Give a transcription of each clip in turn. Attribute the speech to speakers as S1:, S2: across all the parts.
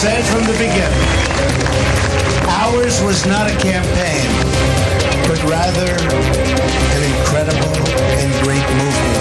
S1: said from the beginning, ours was not a campaign, but rather an incredible and great movement.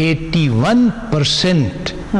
S2: 81%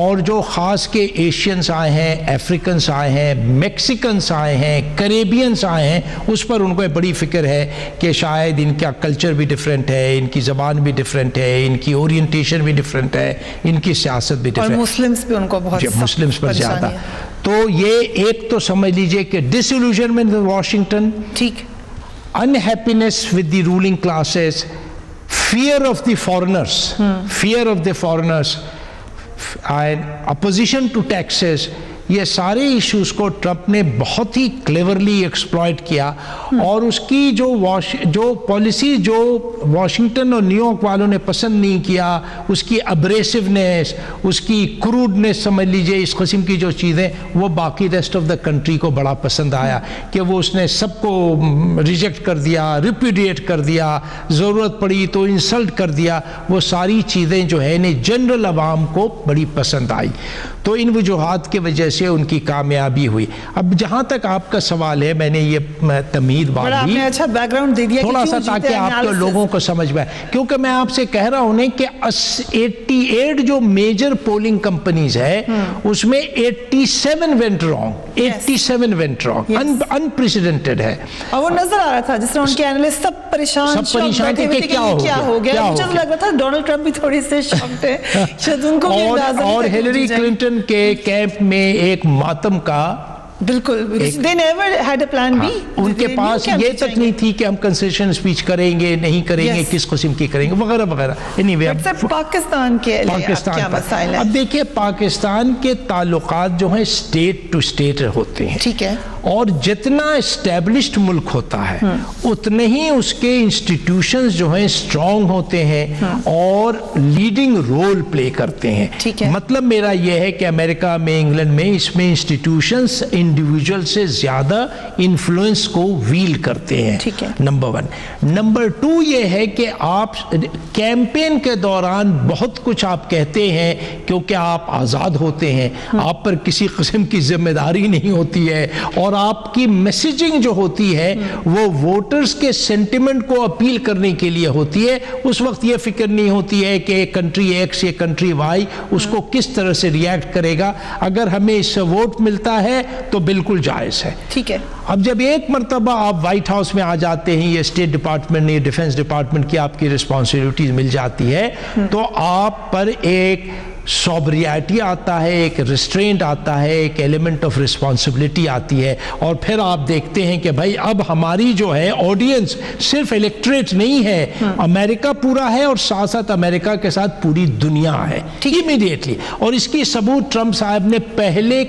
S2: اور جو خاص کے Asians آئے ہیں، افریکنز آئے ہیں، میکسیکنز آئے ہیں، کریبینز آئے ہیں، اس پر ان کو بڑی فکر ہے کہ شاید ان کا کلچر بھی ڈیفرنٹ ہے، ان کی زبان بھی ڈیفرنٹ ہے، ان کی اورینٹیشن بھی ڈیفرنٹ ہے، ان کی سیاست بھی ڈیفرنٹ ہے،
S3: اور مسلمز بھی ان کو بہت
S2: مسلمز پر زیادہ. تو یہ ایک تو سمجھ لیجئے کہ ڈس ایلوژنمنٹ ود واشنگٹن،
S3: ٹھیک،
S2: unhappiness with the ruling classes, fear of the foreigners, and opposition to taxes. یہ سارے ایشوز کو ٹرمپ نے بہت ہی کلیورلی ایکسپلائٹ کیا، اور اس کی جو پالیسی جو واشنگٹن اور نیو یارک والوں نے پسند نہیں کیا، اس کی ابریسونیس، اس کی کروڈنیس، سمجھ لیجئے اس قسم کی جو چیزیں، وہ باقی ریسٹ آف دا کنٹری کو بڑا پسند آیا کہ وہ اس نے سب کو ریجیکٹ کر دیا، ریپیڈیٹ کر دیا، ضرورت پڑی تو انسلٹ کر دیا. وہ ساری چیزیں جو ہے جنرل عوام کو بڑی پسند آئی. تو ان وجوہات کی وجہ سے ان کی کامیابی ہوئی. اب جہاں تک آپ کا سوال ہے، میں نے یہ تمہید باندھی
S3: اچھا بیک گراؤنڈ دے دیا
S2: تھوڑا سا تاکہ آپ کے لوگوں کو سمجھ میں آئے، کیونکہ میں آپ سے کہہ رہا ہوں کہ 88 جو میجر پولنگ کمپنیز ہے اس میں 87 went wrong، unprecedented ہے.
S3: اور وہ نظر آ رہا تھا جس طرح ان کے اینالسٹ سب پریشان
S2: تھے کہ کیا ہو گیا.
S3: مجھے لگ رہا تھا ڈونلڈ ٹرمپ بھی تھوڑے سے شاکڈ ہے، شاید ان کو بھی اندازہ نہیں.
S2: اور ہیلری کلنٹن کے کیمپ میں ایک ماتم کا
S3: بالکل، they never had a plan B.
S2: ان کے پاس یہ تک نہیں تھی کہ ہم کنسیشن اسپیچ کریں گے نہیں کریں گے، کس قسم کی کریں گے وغیرہ وغیرہ.
S3: پاکستان کے کیا مسائل ہیں؟
S2: اب دیکھیے پاکستان کے تعلقات جو ہیں اسٹیٹ ٹو اسٹیٹ ہوتے ہیں،
S3: ٹھیک ہے،
S2: اور جتنا اسٹیبلشڈ ملک ہوتا ہے اتنے ہی اس کے انسٹیٹیوشنز جو ہیں اسٹرانگ ہوتے ہیں اور لیڈنگ رول پلے کرتے ہیں. مطلب میرا یہ ہے کہ امریکہ میں، انگلینڈ میں، اس میں انسٹیٹیوشنز انڈیویجول سے زیادہ انفلوئنس کو ویل کرتے ہیں، نمبر 1. نمبر 2 یہ ہے کہ آپ کیمپین کے دوران بہت کچھ آپ کہتے ہیں کیونکہ آپ آزاد ہوتے ہیں، آپ پر کسی قسم کی ذمہ داری نہیں ہوتی ہے، اور آپ کی میسیجنگ جو ہوتی ہے وہ ووٹرز کے سینٹیمنٹ کو اپیل کرنے کے لیے ہوتی ہے. اس وقت یہ فکر نہیں ہوتی ہے کہ کنٹری ایکس یا کنٹری وائی اس کو کس طرح سے ریئیکٹ کرے گا. اگر ہمیں اس سے ووٹ ملتا ہے تو بالکل جائز ہے.
S3: ٹھیک ہے.
S2: اب جب ایک مرتبہ آپ وائٹ ہاؤس میں آ جاتے ہیں، یہ اسٹیٹ ڈپارٹمنٹ نے، ڈیفنس ڈپارٹمنٹ کی آپ کی رسپانسبلٹیز مل جاتی ہے، تو آپ پر ایک سوبریٹی آتا ہے، ایک ریسٹرینٹ آتا ہے، ایک ایلیمنٹ آف رسپانسبلٹی آتی ہے. اور پھر آپ دیکھتے ہیں کہ بھائی اب ہماری جو ہے آڈینس صرف الیکٹریٹ نہیں ہے، امریکہ پورا ہے اور ساتھ ساتھ امریکہ کے ساتھ پوری دنیا ہے امیڈیٹلی. اور اس کی ثبوت ٹرمپ صاحب نے پہلے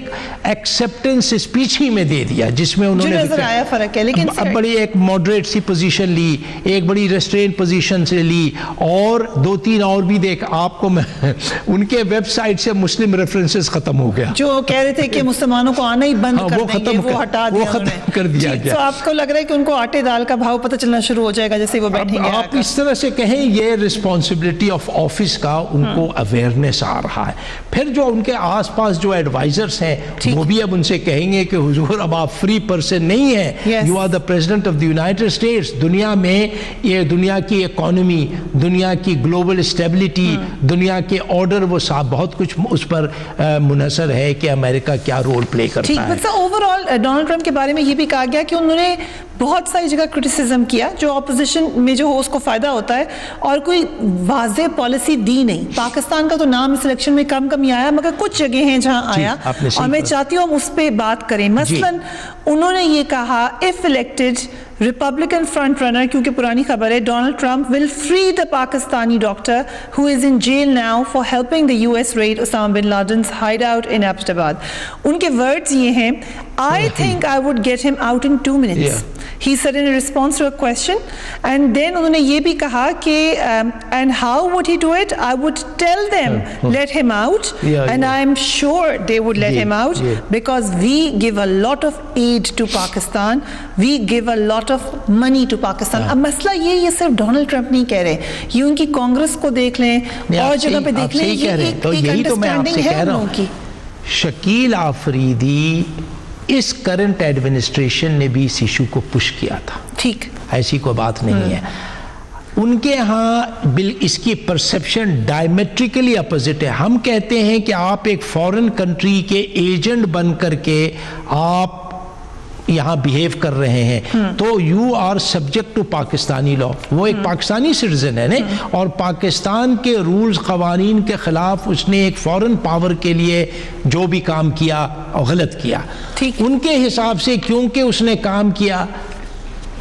S2: ایکسیپٹنس اسپیچ ہی میں دے دیا، جس میں انہوں نے
S3: فرق ہے، لیکن
S2: اب بڑی ایک ماڈریٹ سی پوزیشن لی، ایک بڑی ریسٹرینٹ پوزیشن سے لی، اور 2-3 اور بھی دیکھ آپ کو میں ان کے ویب سائٹ سے مسلم ریفرنسز ختم ہو گیا، جو
S3: کہہ رہے تھے کہ مسلمانوں کو آنا ہی بند کر دیں گے، وہ ہٹا دیا،
S2: وہ ختم کر دیا گیا.
S3: تو آپ کو لگ رہا ہے کہ ان کو آٹے دال کا بھاؤ پتہ چلنا شروع ہو جائے گا جیسے وہ بیٹھیں گے.
S2: آپ اس طرح سے کہیں یہ رسپانسبلٹی آف آفس کا ان کو اویئرنیس آ رہا ہے. پھر جو ان کے آس پاس جو ایڈوائزرز ہیں وہ بھی اب ان سے کہیں گے کہ حضور اب آپ فری پرسن نہیں ہیں، you are the president of the United States. دنیا میں یہ دنیا کی اکانومی، دنیا کی گلوبل اسٹیبلٹی، دنیا کے آرڈر، وہ صاحب بہت کچھ اس پر منحصر ہے کہ امریکہ کیا رول پلے کرتا ہے.
S3: اوور آل ڈونلڈ ٹرمپ کے بارے میں یہ بھی کہا گیا کہ انہوں نے بہت ساری جگہ کرٹیسزم کیا جو اپوزیشن میں جو ہو اس کو فائدہ ہوتا ہے، اور کوئی واضح پالیسی دی نہیں. پاکستان کا تو نام اس الیکشن میں کم ہی آیا، مگر کچھ جگہ ہیں جہاں آیا، اور میں چاہتی ہوں ہم اس پہ بات کریں. مثلاً انہوں نے یہ کہا if elected Republican front runner, کیونکہ پرانی خبر ہے، Donald Trump will free the Pakistani doctor who is in jail now for helping the US raid Osama bin Laden's hideout in Abbottabad. ان کے words یہ ہیں I think I would get him out in 2 minutes. He said in a response to a question. And then انہوں نے یہ بھی کہا کہ and how would he do it? I would tell them let him out, and I am sure they would let him out because we give a lot of aid to Pakistan. We give a lot of money to Pakistan. اب مسئلہ یہ صرف Donald Trump نہیں کہہ رہے، یہ ان کی کانگریس کو دیکھ لیں اور جگہ پہ دیکھ لیں، یہ ایک انڈرسٹینڈنگ ہے ان لوگوں کی.
S2: شکیل آفریدی اس کرنٹ ایڈمنسٹریشن نے بھی اس ایشو کو پش کیا تھا،
S3: ٹھیک،
S2: ایسی کوئی بات نہیں ہے. ان کے ہاں اس کی پرسیپشن ڈائمیٹریکلی اپوزٹ ہے. ہم کہتے ہیں کہ آپ ایک فورن کنٹری کے ایجنٹ بن کر کے آپ یہاں بیہیو کر رہے ہیں تو you are subject to Pakistani law. وہ ایک پاکستانی سٹیزن ہے اور پاکستان کے رولز قوانین کے خلاف اس نے ایک فورن پاور کے لیے جو بھی کام کیا اور غلط کیا. ان کے حساب سے کیونکہ اس نے کام کیا,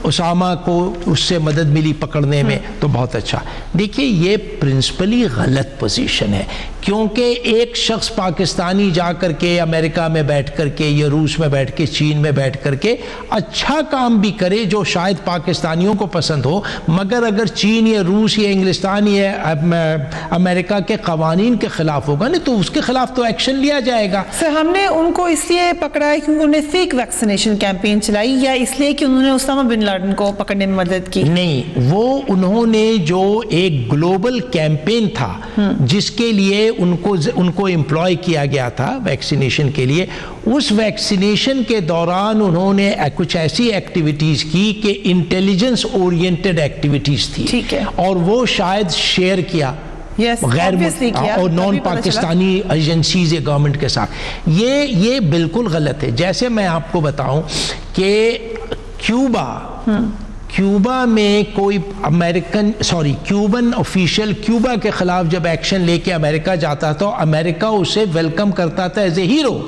S2: اسامہ کو اس سے مدد ملی پکڑنے میں, تو بہت اچھا. دیکھیے یہ پرنسپلی غلط پوزیشن ہے, کیونکہ ایک شخص پاکستانی جا کر کے امریکہ میں بیٹھ کر کے یا روس میں بیٹھ کے چین میں بیٹھ کر کے اچھا کام بھی کرے جو شاید پاکستانیوں کو پسند ہو, مگر اگر چین یا روس یا انگلستان یا امریکہ کے قوانین کے خلاف ہوگا نا تو اس کے خلاف تو ایکشن لیا جائے گا.
S3: سر ہم نے ان کو اس لیے پکڑا ہے کیونکہ انہوں نے فیک ویکسینیشن کیمپین چلائی, یا اس لیے کہ انہوں نے اسامہ بن لادن کو پکڑنے میں مدد کی؟
S2: نہیں, وہ انہوں نے جو ایک گلوبل کیمپین تھا جس کے لیے ان کو امپلائی کیا گیا تھا ویکسینیشن کے لیے, اس ویکسینیشن کے دوران انہوں نے کچھ ایسی ایکٹیویٹیز کی کہ انٹیلیجنس اورینٹڈ ایکٹیویٹیز تھی, اور وہ شاید شیئر کیا غیر اور نان پاکستانی ایجنسیز گورنمنٹ کے ساتھ. یہ بالکل غلط ہے. جیسے میں آپ کو بتاؤں کہ کیوبا میں کوئی کیوبن آفیشیل کیوبا کے خلاف جب ایکشن لے کے امریکہ جاتا تو امریکہ اسے ویلکم کرتا تھا as a hero.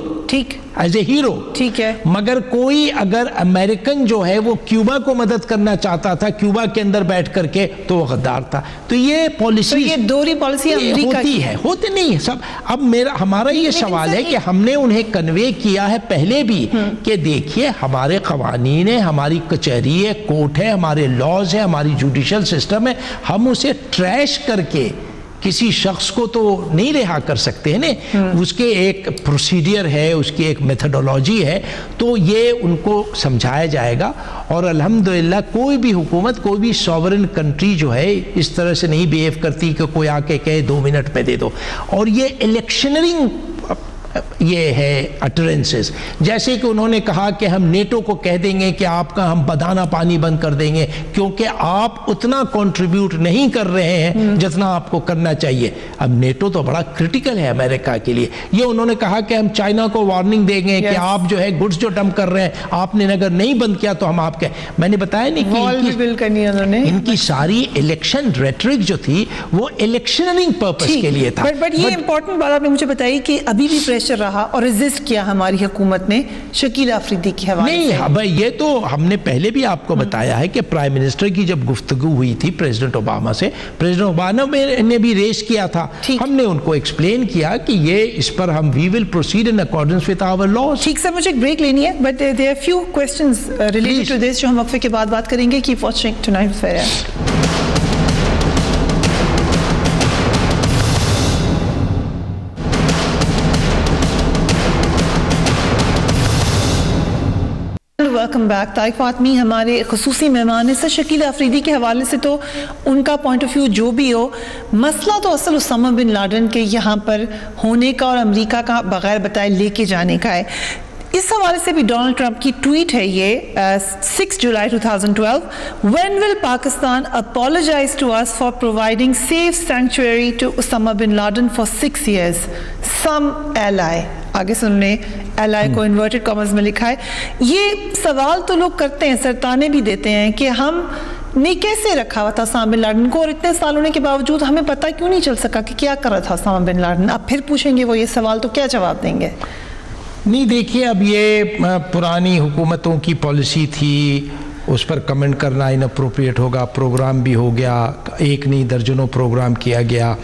S2: As a hero. ٹھیک ہے. مگر کوئی اگر امریکن جو ہے وہ کیوبا کو مدد کرنا چاہتا تھا کیوبا کے اندر بیٹھ کر کے تو وہ غدار تھا. تو یہ پالیسی,
S3: یہ دوہری پالیسی
S2: ہوتی ہے, ہوتے نہیں سب. اب ہمارا یہ سوال ہے کہ ہم نے انہیں کنوے کیا ہے پہلے بھی کہ دیکھیے ہمارے قوانین ہیں, ہماری کچہری ہے, کورٹ ہے, ہمارے لاز ہے, ہماری جوڈیشل سسٹم ہے, ہم اسے ٹریش کر کے کسی شخص کو تو نہیں رہا کر سکتے ہیں نا. اس کے ایک پروسیڈر ہے, اس کی ایک میتھڈولوجی ہے, تو یہ ان کو سمجھایا جائے گا. اور الحمدللہ کوئی بھی حکومت, کوئی بھی سوورن کنٹری جو ہے اس طرح سے نہیں بیہیو کرتی کہ کوئی آ کے کہے 2 منٹ میں دے دو. اور یہ الیکشنرنگ یہ ہے اٹرنسز, جیسے کہ انہوں نے کہا کہ ہم نیٹو کو کہہ دیں گے کہ آپ کا ہم بدانا پانی بند کر دیں گے کیونکہ آپ اتنا کنٹریبیوٹ نہیں کر رہے ہیں جتنا آپ کو کرنا چاہیے. اب نیٹو تو بڑا کرٹیکل ہے امریکہ کے لیے. یہ انہوں نے کہا کہ ہم چائنا کو وارننگ دیں گے کہ آپ جو ہے گڈز جو ڈمپ کر رہے ہیں آپ نے اگر نہیں بند کیا تو ہم آپ کے, میں نے بتایا نہیں کہ ان کی ساری الیکشن ریٹرک جو تھی وہ الیکشنرنگ پرپس کے لیے تھا.
S3: بٹ یہ امپورٹنٹ بات آپ نے مجھے بتائی کہ ابھی بھی رہا اور ریزسٹ کیا ہماری حکومت نے شکیل آفریدی کی حوالے سے.
S2: نہیں بھائی, یہ تو ہم نے پہلے بھی آپ کو بتایا ہے کہ پرائم منسٹر کی جب گفتگو ہوئی تھی پریزیڈنٹ اوباما سے, پریزیڈنٹ اوباما نے بھی ریز کیا تھا. ہم نے ان کو ایکسپلین کیا کہ یہ اس پر ہم we will proceed in accordance with our laws.
S3: ٹھیک سر, مجھے ایک بریک لینی ہے but there are few questions related to this جو ہم وقفے کے بعد بات کریں گے. Keep watching tonight fair. Welcome back. Tariq Fatemi ہمارے خصوصی مہمان ہیں. سر شکیل آفریدی کے حوالے سے تو ان کا پوائنٹ آف ویو جو بھی ہو, مسئلہ تو اصل اسامہ بن لادن کے یہاں پر ہونے کا اور امریکہ کا بغیر بتائے لے کے جانے کا ہے. اس حوالے سے بھی ڈونلڈ ٹرمپ کی ٹویٹ ہے یہ 6 جولائی 2012, when will Pakistan apologize to us for providing safe sanctuary to Osama bin Laden for 6 years? Some ally. آگے سے انہوں نے ایلائی کو انورٹڈ کامرز میں لکھا ہے. یہ سوال تو لوگ کرتے ہیں, سرطانے بھی دیتے ہیں کہ ہم نے کیسے رکھا ہوا تھا اسامہ بن لادن کو اور اتنے سال ہونے کے باوجود ہمیں پتہ کیوں نہیں چل سکا کہ کیا کر رہا تھا اسامہ بن لادن. اب پھر پوچھیں گے وہ یہ سوال تو کیا جواب دیں گے؟
S2: نہیں دیکھیے, اب یہ پرانی حکومتوں کی پالیسی تھی, اس پر کمنٹ کرنا ان اپروپریٹ ہوگا. پروگرام بھی ہو گیا, ایک نہیں درجنوں پروگرام کیا گیا.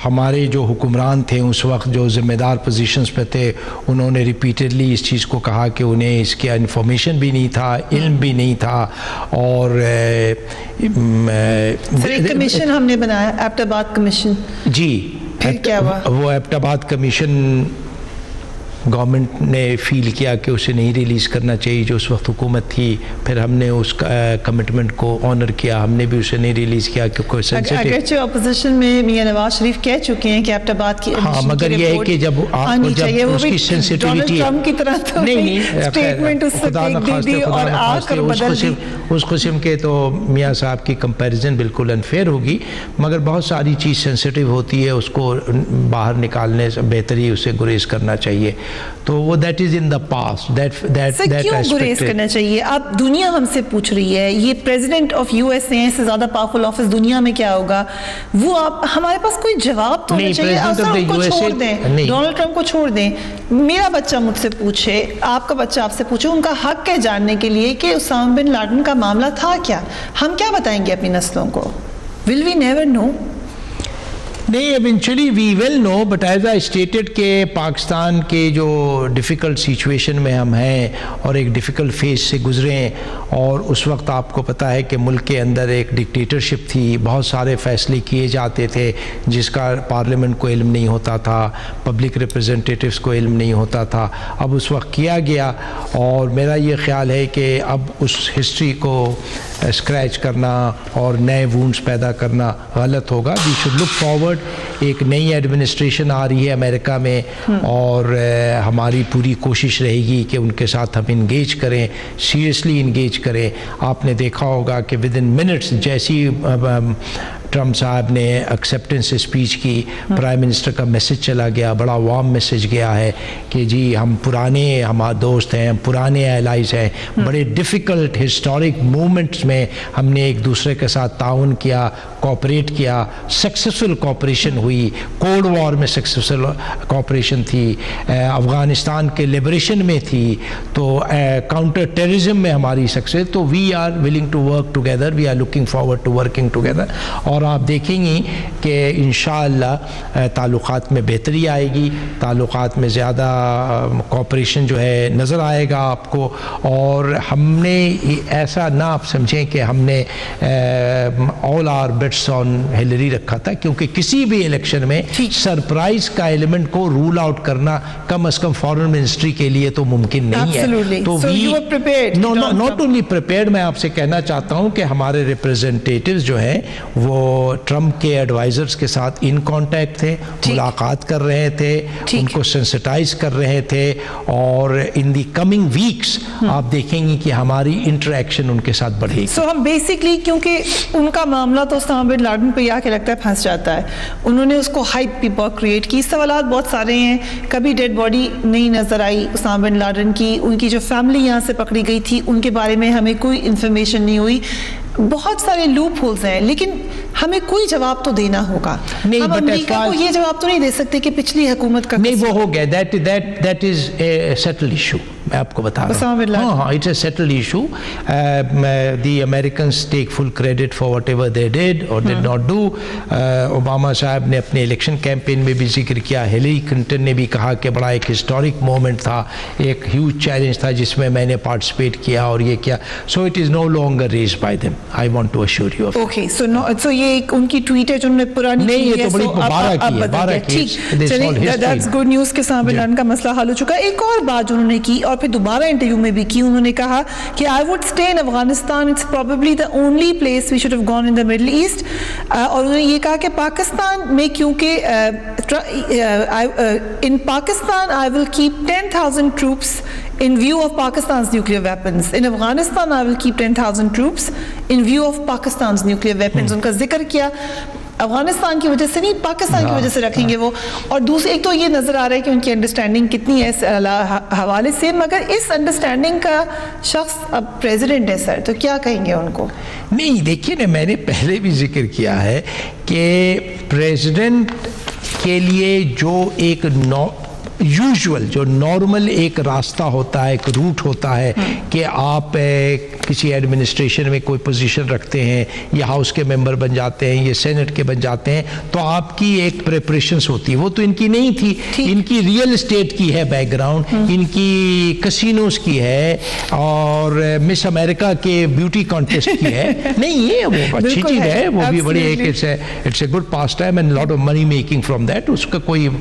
S2: ہمارے جو حکمران تھے اس وقت جو ذمہ دار پوزیشنز پہ تھے انہوں نے ریپیٹڈلی اس چیز کو کہا کہ انہیں اس کی انفارمیشن بھی نہیں تھا, علم بھی نہیں تھا. اور
S3: ایک کمیشن ہم نے بنایا, ایبٹ آباد کمیشن.
S2: جی,
S3: پھر کیا ہوا؟
S2: وہ ایبٹ آباد کمیشن گورنمنٹ نے فیل کیا کہ اسے نہیں ریلیز کرنا چاہیے جو اس وقت حکومت تھی, پھر ہم نے اس کمٹمنٹ کو آنر کیا, ہم نے بھی اسے نہیں ریلیز کیا کیونکہ سینسیٹیو.
S3: اگرچہ اپوزیشن میں میاں نواز شریف کہہ چکے ہیں کہ ایبٹ آباد کی
S2: ہاں, مگر یہ ہے کہ جب آپ کو جب اس کی سینسیٹیوٹی
S3: ٹرمپ کی طرح تو نہیں اسٹیٹمنٹ اس
S2: خدا نخواستہ
S3: اور آ کر بدل دی,
S2: اس قسم کے تو میاں صاحب کی کمپیریزن بالکل انفیئر ہوگی, مگر بہت ساری چیز سینسیٹیو ہوتی ہے, اس کو باہر نکالنے سے بہتر ہی اسے گریز کرنا چاہیے. تو وہ that is in the past.
S3: کیوں گریز کرنا چاہیے؟ اب دنیا ہم سے پوچھ رہی ہے, یہ president of U S A سے زیادہ پاورفل آفس دنیا میں کیا ہوگا, وہ آپ ہمارے پاس کوئی جواب تو ہونا چاہیے. ان کو چھوڑ دیں, ڈونلڈ ٹرمپ کو چھوڑ دیں. میرا بچہ مجھ سے پوچھے, آپ کا بچہ آپ سے پوچھے, ان کا حق ہے جاننے کے لیے کہ اسامہ بن لادن کا معاملہ تھا کیا. ہم کیا بتائیں گے اپنی نسلوں کو؟ Will we never know?
S2: نہیں, eventually we will know, but as I stated کہ پاکستان کے جو ڈیفیکلٹ سچویشن میں ہم ہیں اور ایک ڈیفیکلٹ فیز سے گزرے ہیں, اور اس وقت آپ کو پتہ ہے کہ ملک کے اندر ایک ڈکٹیٹرشپ تھی, بہت سارے فیصلے کیے جاتے تھے جس کا پارلیمنٹ کو علم نہیں ہوتا تھا, پبلک ریپرزنٹیٹیوز کو علم نہیں ہوتا تھا. اب اس وقت کیا گیا, اور میرا یہ خیال ہے کہ اب اس ہسٹری کو اسکریچ کرنا اور نئے وونڈز پیدا کرنا غلط ہوگا. We should look forward. ایک نئی ایڈمنسٹریشن آ رہی ہے امریکہ میں, اور ہماری پوری کوشش رہے گی کہ ان کے ساتھ ہم انگیج کریں, سیریسلی انگیج کریں. آپ نے دیکھا ہوگا کہ ود ان منٹس جیسی ٹرمپ صاحب نے ایکسیپٹنس اسپیچ کی, پرائم منسٹر کا میسج چلا گیا, بڑا وارم میسج گیا ہے کہ جی ہم پرانے ہمارے دوست ہیں, ہم پرانے الائز ہیں. بڑے ڈیفیکلٹ ہسٹورک مومنٹس میں ہم نے ایک دوسرے کے ساتھ تعاون کیا, کوآپریٹ کیا, سکسیسفل کوآپریشن ہوئی. کولڈ وار میں سکسیسفل کوآپریشن تھی, افغانستان کے لبریشن میں تھی, تو کاؤنٹر ٹیررزم میں ہماری سکسیس. تو we are willing to work together, we are looking forward to working together. اور آپ دیکھیں گی کہ انشاءاللہ تعلقات میں بہتری آئے گی, تعلقات میں زیادہ کوآپریشن جو ہے نظر آئے گا آپ کو. اور ہم نے ایسا نہ آپ سمجھیں کہ ہم نے آل آر بیٹس آن ہیلری رکھا تھا, کیونکہ کسی بھی الیکشن میں سرپرائز کا ایلیمنٹ کو رول آؤٹ کرنا کم از کم فارن منسٹری کے لیے تو ممکن نہیں ہے. تو ناٹ اونلی پریپیئرڈ, میں آپ سے کہنا چاہتا ہوں کہ ہمارے ریپرزنٹیٹیوز جو ہیں وہ ٹرمپ کے ایڈوائزرز کے ساتھ ان کانٹیکٹ تھے, ملاقات کر رہے تھے, ان کو سینسٹائز کر رہے تھے, اور ان دی کمنگ ویکس آپ دیکھیں گی کہ ہماری انٹریکشن ان کے ساتھ بڑھے گی.
S3: سو ہم بیسکلی, کیونکہ ان کا معاملہ تو اسامہ بن لادن پہ آ کے لگتا ہے پھنس جاتا ہے, انہوں نے اس کو ہائپ بھی بہت کریٹ کی. سوالات بہت سارے ہیں, کبھی ڈیڈ باڈی نہیں نظر آئی اسامہ بن لادن کی, ان کی جو فیملی یہاں سے پکڑی گئی تھی ان کے بارے میں ہمیں کوئی انفارمیشن نہیں ہوئی. بہت سارے لوپ ہولز ہیں, لیکن ہمیں کوئی جواب تو دینا ہوگا. ہم امریکہ کو یہ جواب تو نہیں دے سکتے کہ پچھلی حکومت کا
S2: نہیں, وہ ہو گیا. That is a settled issue. میں آپ کو بتا رہا ہوں, ہاں it's a settled issue. The Americans take full credit for whatever they did اور ڈڈ ناٹ ڈو. اوباما صاحب نے اپنے الیکشن کیمپین میں بھی ذکر کیا, ہیلری کلنٹن نے بھی کہا کہ بڑا ایک ہسٹورک مومنٹ تھا, ایک ہیوج چیلنج تھا جس میں میں نے پارٹیسپیٹ کیا اور یہ کیا. So it is no longer raised by them. I want to assure you of that.
S3: Okay, so یہ ایک ان کی ٹویٹ ہے جو انہوں نے پرانی
S2: نہیں, یہ تو بڑی 12 کی ہے.
S3: چلیے, that's good news کہ اسامہ بن لادن کا مسئلہ حل ہو چکا. ایک اور بات جو انہوں نے کی, اور پھر دوبارہ انٹرویو میں بھی کی, انہوں نے کہا کہ I would stay in Afghanistan, it's probably the only place we should have gone in the Middle East. اور انہوں نے یہ کہا کہ پاکستان میں کیونکہ in Pakistan I will keep 10,000 troops in view of Pakistan's nuclear weapons. In Afghanistan, I will keep 10,000 troops in view of Pakistan's nuclear weapons. ان کا ذکر کیا, افغانستان کی وجہ سے نہیں, پاکستان کی وجہ سے رکھیں گے وہ. اور دوسری ایک تو یہ نظر آ رہا ہے کہ ان کی انڈرسٹینڈنگ کتنی ہے اس حوالے سے, مگر اس انڈرسٹینڈنگ کا شخص اب پریزیڈنٹ ہے سر, تو کیا کہیں گے ان کو؟
S2: نہیں, دیکھیے نا, میں نے پہلے بھی ذکر کیا ہے کہ پریزیڈنٹ کے لیے جو ایک یوزول جو نارمل ایک راستہ ہوتا ہے, ایک روٹ ہوتا ہے کہ آپ کسی ایڈمنسٹریشن میں کوئی پوزیشن رکھتے ہیں, یا ہاؤس کے ممبر بن جاتے ہیں, یا سینٹ کے بن جاتے ہیں, تو آپ کی ایک پریپریشنز ہوتی ہے. وہ تو ان کی نہیں تھی. ان کی ریئل اسٹیٹ کی ہے بیک گراؤنڈ, ان کی کسینوز کی ہے, اور مس امریکہ کے بیوٹی کانٹیسٹ کی ہے. نہیں, یہ وہ اچھی چیز ہے, وہ بھی بڑی ایک it's a good pastime and lot of money making from that. اس کا کوئی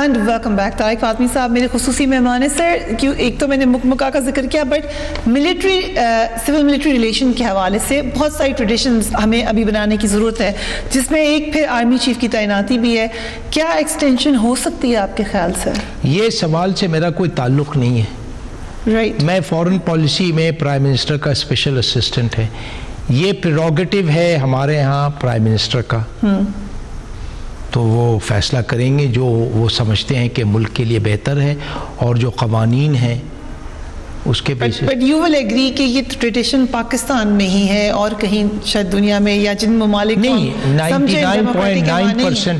S3: end welcome back. Tariq Fatemi صاحب میرے خصوصی مہمان ہیں. سر کیوں ایک تو میں نے مکمکا کا ذکر کیا, but military civil military relation کے حوالے سے بہت ساری ٹریڈیشنز ہمیں ابھی بنانے کی ضرورت ہے, جس میں ایک پھر آرمی چیف کی تعیناتی بھی ہے. کیا ایکسٹینشن ہو سکتی ہے آپ کے خیال سے؟
S2: یہ سوال سے میرا کوئی تعلق نہیں ہے. میں فورن پالیسی میں پرائم منسٹر کا اسپیشل اسسٹنٹ ہے. یہ پریروگیٹو ہے ہمارے ہاں پرائم منسٹر کا, تو وہ فیصلہ کریں گے جو وہ سمجھتے ہیں کہ ملک کے لیے بہتر ہے, اور جو قوانین ہیں اس کے basis.
S3: But you will agree کہ یہ ٹریڈیشن پاکستان میں ہی ہے اور کہیں شاید دنیا میں یا جن ممالک
S2: نہیں,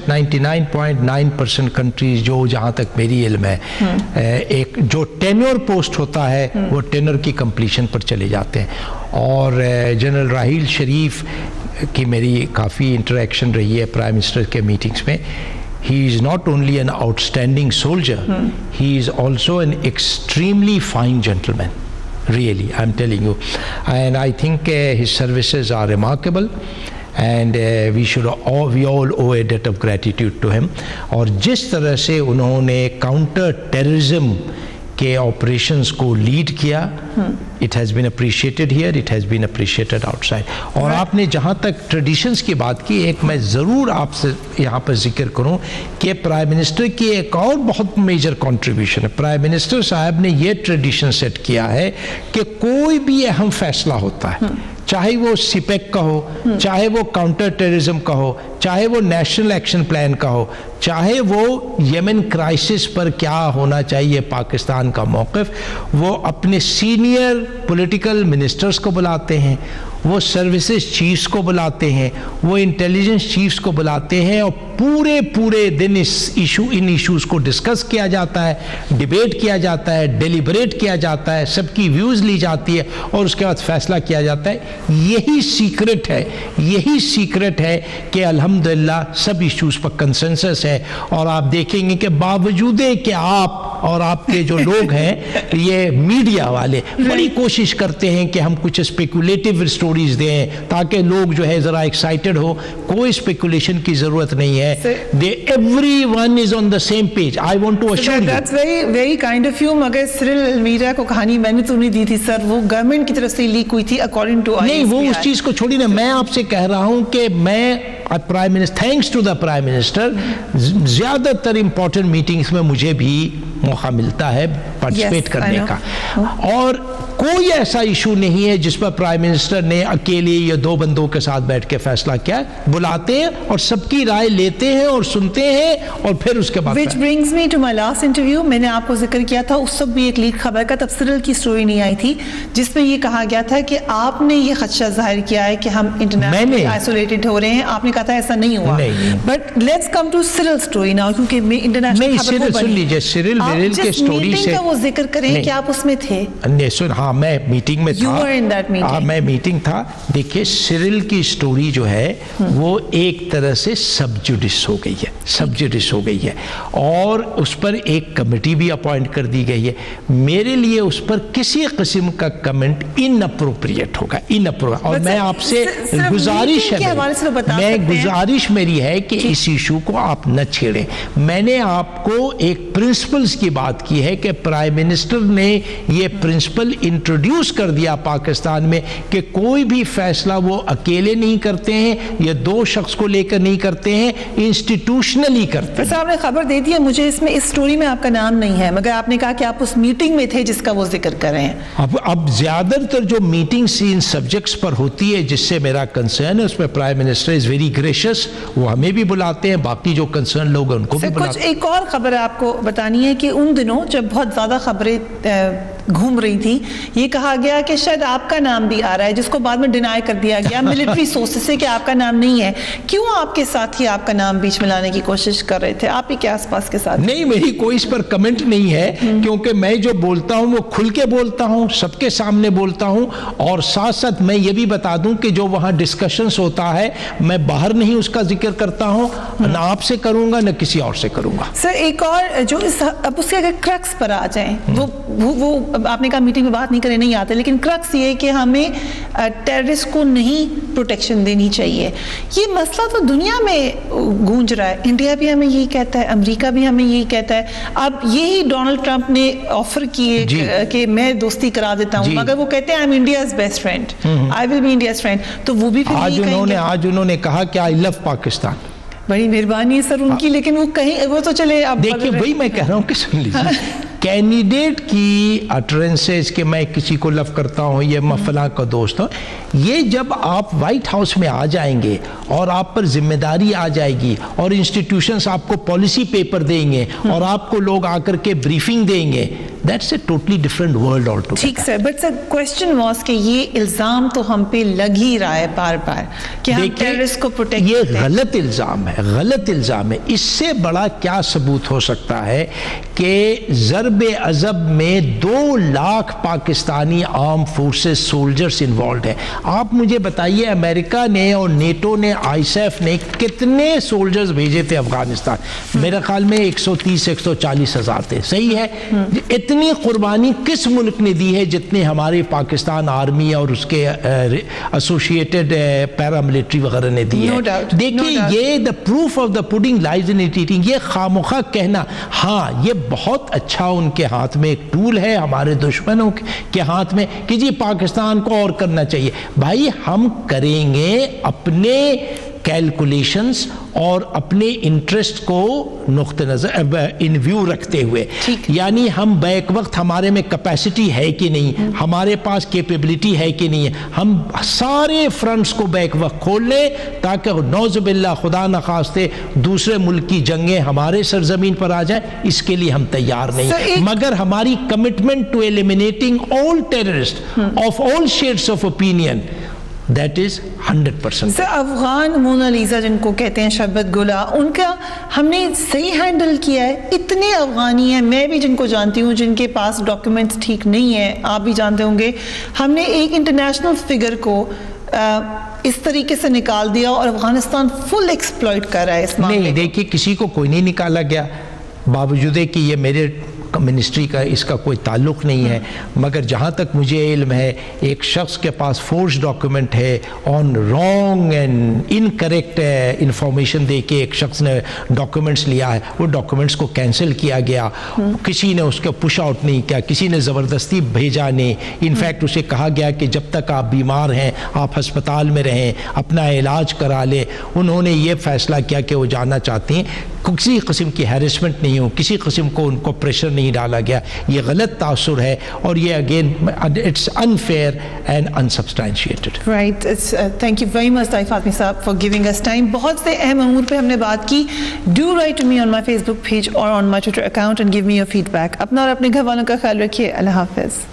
S2: 99.9% کنٹریز جو جہاں تک میری علم ہے, ایک جو ٹینور پوسٹ ہوتا ہے وہ ٹینور کی کمپلیشن پر چلے جاتے ہیں. اور جنرل راحیل شریف کی میری کافی انٹریکشن رہی ہے پرائم منسٹر کے میٹنگز میں. He is not only an outstanding soldier, he is also an extremely fine gentleman. Really, I'm telling you. And I think his services are remarkable. And we all owe a debt of gratitude to him. اور جس طرح سے انہوں نے counter terrorism کے operations کو lead کیا, it has been appreciated here, it has been appreciated outside. اور آپ نے جہاں تک ٹریڈیشنز کی بات کی, ایک میں ضرور آپ سے یہاں پر ذکر کروں کہ پرائم منسٹر کی ایک اور بہت میجر کنٹریبیوشن ہے. پرائم منسٹر صاحب نے یہ ٹریڈیشن سیٹ کیا ہے کہ کوئی بھی اہم فیصلہ ہوتا ہے, چاہے وہ سیپیک کا ہو, چاہے وہ کاؤنٹر ٹیررزم کا ہو, چاہے وہ نیشنل ایکشن پلان کا ہو, چاہے وہ یمن کرائسس پر کیا ہونا چاہیے پاکستان کا موقف, وہ اپنے سینئر پولیٹیکل منسٹرز کو بلاتے ہیں, وہ سروسز چیفز کو بلاتے ہیں, وہ انٹیلیجنس چیفز کو بلاتے ہیں, اور پورے دن ان ایشوز کو ڈسکس کیا جاتا ہے, ڈیبیٹ کیا جاتا ہے, ڈیلیبریٹ کیا جاتا ہے, سب کی ویوز لی جاتی ہے, اور اس کے بعد فیصلہ کیا جاتا ہے. یہی سیکرٹ ہے کہ الحمدللہ سب ایشوز پر کنسنسس ہے. اور آپ دیکھیں گے کہ باوجود کہ آپ اور آپ کے جو لوگ ہیں, یہ میڈیا والے بڑی کوشش کرتے ہیں کہ ہم کچھ اسپیکولیٹو سٹوریز دیں تاکہ لوگ جو ہے ذرا ایکسائٹڈ ہو. کوئی اسپیکولیشن کی ضرورت نہیں ہے. Everyone is on the same page. I want to assure you.
S3: That's very kind of you. مگر سرل المیرا کو کہانی میں نے تو نہیں دی تھی سر, وہ گورنمنٹ کی طرف سے لیک ہوئی تھی according to
S2: نہیں, وہ اس چیز کو چھوڑی نا. میں آپ سے کہہ رہا ہوں کہ میں prime minister, thanks to the prime minister, زیادہ تر امپورٹنٹ میٹنگز میں مجھے بھی موقع ملتا ہے پارٹیسپیٹ کرنے کا, اور کوئی ایسا ایشو نہیں ہے جس پر پرائم منسٹر نے اکیلے یا دو بندوں کے ساتھ بیٹھ کے فیصلہ کیا. بلاتے ہیں اور سب کی رائے لیتے ہیں اور سنتے ہیں, اور پھر اس کے بعد.
S3: Which brings me to my last interview. میں نے آپ کو ذکر کیا تھا اس وقت بھی ایک لیک خبر کا, تب سرل کی سٹوری نہیں آئی تھی, جس میں یہ کہا گیا تھا کہ آپ نے یہ خدشہ ظاہر کیا ہے کہ ہم انٹرنیشنلی آئسولیٹڈ ہو رہے ہیں. آپ نے کہا تھا ایسا نہیں ہوا. But let's come to serial story now, کیونکہ میں انٹرنیشنل خبر کو
S2: سن لیجیے. سرل میرل کے سٹوری سے
S3: وہ ذکر کریں کہ آپ اس میں تھے.
S2: ہاں, میں میٹنگ میں تھا, میں میٹنگ تھا. دیکھیے سرل کی سٹوری جو ہے وہ ایک طرح سے سب جوڈس ہو گئی ہے, اور اس پر ایک کمیٹی بھی اپوائنٹ کر دی گئی ہے. میرے لیے اس پر کسی قسم کا کمنٹ ان اپروپریٹ ہوگا, اور میں آپ سے گزارش میری ہے کہ اس ایشو کو آپ نہ چھیڑیں. میں نے آپ کو ایک پرنسپلز کی بات کی ہے کہ پرائم منسٹر نے یہ پرنسپل انٹروڈیوس کر دیا پاکستان میں کہ کوئی بھی فیصلہ وہ اکیلے نہیں کرتے ہیں, یا دو شخص کو لے کر نہیں کرتے ہیں, انسٹیٹیوشنلی کرتے ہیں.
S3: صاحب نے خبر دے دی ہے مجھے, اس میں اس سٹوری میں آپ کا نام نہیں ہے, مگر آپ نے کہا کہ آپ اس میٹنگ میں تھے جس کا وہ ذکر کر رہے ہیں.
S2: اب زیادہ تر جو میٹنگز ان سبجیکٹس پر ہوتی ہے جس سے میرا کنسرن ہے, اس میں prime minister is very gracious, وہ ہمیں بھی بلاتے ہیں, باقی جو کنسرن لوگ ہیں ان کو بھی بلاتے ہیں.
S3: کچھ ایک اور خبر آپ کو بتانی ہے کہ ان دنوں جب بہت زیادہ خبریں گھوم رہی تھی, یہ کہا گیا کہ شاید آپ کا نام بھی آ رہا ہے, جس کو بعد میں ڈینائی کر دیا گیا ملٹری سورسز سے کہ آپ کا نام نہیں ہے. کیوں آپ کے ساتھ ہی آپ کا نام بیچ میں لانے کی کوشش کر رہے تھے, آپ ہی کے آس پاس کے ساتھ؟
S2: نہیں, میری کوئی اس پر کمنٹ نہیں ہے, کیونکہ میں جو بولتا ہوں وہ کھل کے بولتا ہوں, سب کے سامنے بولتا ہوں, اور ساتھ ساتھ میں یہ بھی بتا دوں کہ جو وہاں ڈسکشنز ہوتا ہے میں باہر نہیں اس کا ذکر کرتا ہوں, نہ آپ سے کروں گا نہ کسی اور سے کروں گا.
S3: سر ایک اور جو اب اس کے اگر کرکس پر آ جائیں, وہ آپ نے کہا میٹنگ میں بات نہیں کرے نہیں آتے, لیکن کرکس یہ ہے کہ ہمیں ٹیررسٹ کو نہیں پروٹیکشن دینی چاہیے. یہ مسئلہ تو دنیا میں گونج رہا ہے, انڈیا بھی ہمیں یہی کہتا ہے, امریکہ بھی ہمیں یہی کہتا ہے. اب یہی ڈونلڈ ٹرمپ نے آفر کیے کہ میں دوستی کرا دیتا ہوں, مگر وہ کہتے ہیں I am India's best friend, I will be India's friend. تو وہ بھی
S2: آج انہوں نے کہا کہ آئی لو پاکستان.
S3: بڑی مہربانی ہے سر ان کی, لیکن وہ کہیں وہ تو چلے اب
S2: دیکھیے وہی میں کہہ رہا ہوں کہ سن لیجیے کینڈیڈیٹ کی اٹرنسز کہ میں کسی کو لو کرتا ہوں, یہ میں فلاں کا دوست ہوں, یہ جب آپ وائٹ ہاؤس میں آ جائیں گے اور آپ پر ذمہ داری آ جائے گی اور انسٹیٹیوشنز آپ کو پالیسی پیپر دیں گے اور آپ کو لوگ آ کر کے بریفنگ دیں گے, that's a totally different world altogether.
S3: ٹھیک سر, بٹ سر کوشچن واز کہ یہ الزام تو ہم پہ لگ ہی رہا ہے بار بار کہ ہم ٹیررسٹ کو پروٹیکٹ کرتے ہیں.
S2: یہ غلط الزام ہے, غلط الزام ہے. اس سے بڑا کیا ثبوت ہو سکتا ہے کہ ضرب عضب میں 2 lakh Pakistani arm forces soldiers involved ہیں. آپ مجھے بتائیے امریکہ نے اور نیٹو نے ISAF نے کتنے سولجرز بھیجے تھے افغانستان؟ میرے خیال میں 130-140 ہزار تھے, صحیح ہے. اتنی قربانی کس ملک نے دی ہے جتنے ہماری پاکستان آرمی اور اس کے ایسوسیٹڈ پیرا ملٹری وغیرہ نے دی ہے. دیکھیے یہ the proof of the pudding lies in its eating. یہ خامخواہ کہنا, ہاں یہ بہت اچھا ان کے ہاتھ میں ایک ٹول ہے ہمارے دشمنوں کے ہاتھ میں کہ جی پاکستان کو اور کرنا چاہیے. بھائی ہم کریں گے اپنے کیلکولیشنز اور اپنے انٹرسٹ کو نقطہ نظر ان ویو رکھتے ہوئے, یعنی ہم بیک وقت ہمارے میں کیپیسٹی ہے کہ نہیں, ہمارے پاس کیپیبلٹی ہے کہ نہیں ہے, ہم سارے فرنٹس کو بیک وقت کھول لیں تاکہ نعوذ باللہ خدا نخواستے دوسرے ملک کی جنگیں ہمارے سرزمین پر آ جائیں. اس کے لیے ہم تیار نہیں, مگر ہماری commitment to eliminating all terrorist of all shades of opinion, that is 100%.
S3: Sir Afghan Mona Lisa جن کو کہتے ہیں, شربت گلا, ان کا ہم نے صحیح ہینڈل کیا ہے. اتنے افغانی ہیں, میں بھی جن کو جانتی ہوں جن کے پاس ڈاکیومنٹس ٹھیک نہیں ہیں, آپ بھی جانتے ہوں گے. ہم نے ایک انٹرنیشنل فگر کو اس طریقے سے نکال دیا اور افغانستان فل ایکسپلوئٹ کر رہا ہے اس معاملے.
S2: نہیں دیکھیے کسی کو کوئی نہیں نکالا گیا, باوجود ہے کہ یہ میرے منسٹری کا اس کا کوئی تعلق نہیں ہے, مگر جہاں تک مجھے علم ہے ایک شخص کے پاس فورج ڈاکیومنٹ ہے, آن رانگ اینڈ انکریکٹ انفارمیشن دے کے ایک شخص نے ڈاکیومنٹس لیا ہے, وہ ڈاکیومنٹس کو کینسل کیا گیا, کسی نے اس کا پش آؤٹ نہیں کیا, کسی نے زبردستی بھیجا نہیں. انفیکٹ اسے کہا گیا کہ جب تک آپ بیمار ہیں آپ ہسپتال میں رہیں, اپنا علاج کرا لیں. انہوں نے یہ فیصلہ کیا کہ وہ جانا چاہتے ہیں, کسی قسم کی ہیرسمنٹ نہیں ہو, کسی قسم کو ان کو پریشر نہیں ڈالا گیا. یہ غلط تاثر ہے اور یہ again it's unfair and unsubstantiated.
S3: Right, thank you very much Tahir Fatemi صاحب فار گیونگ اس ٹائم. بہت سے اہم امور پہ ہم نے بات کی. Do write to me on my Facebook page اور on my Twitter account and give me your feedback. اپنا اور اپنے گھر والوں کا خیال رکھیے. اللہ حافظ.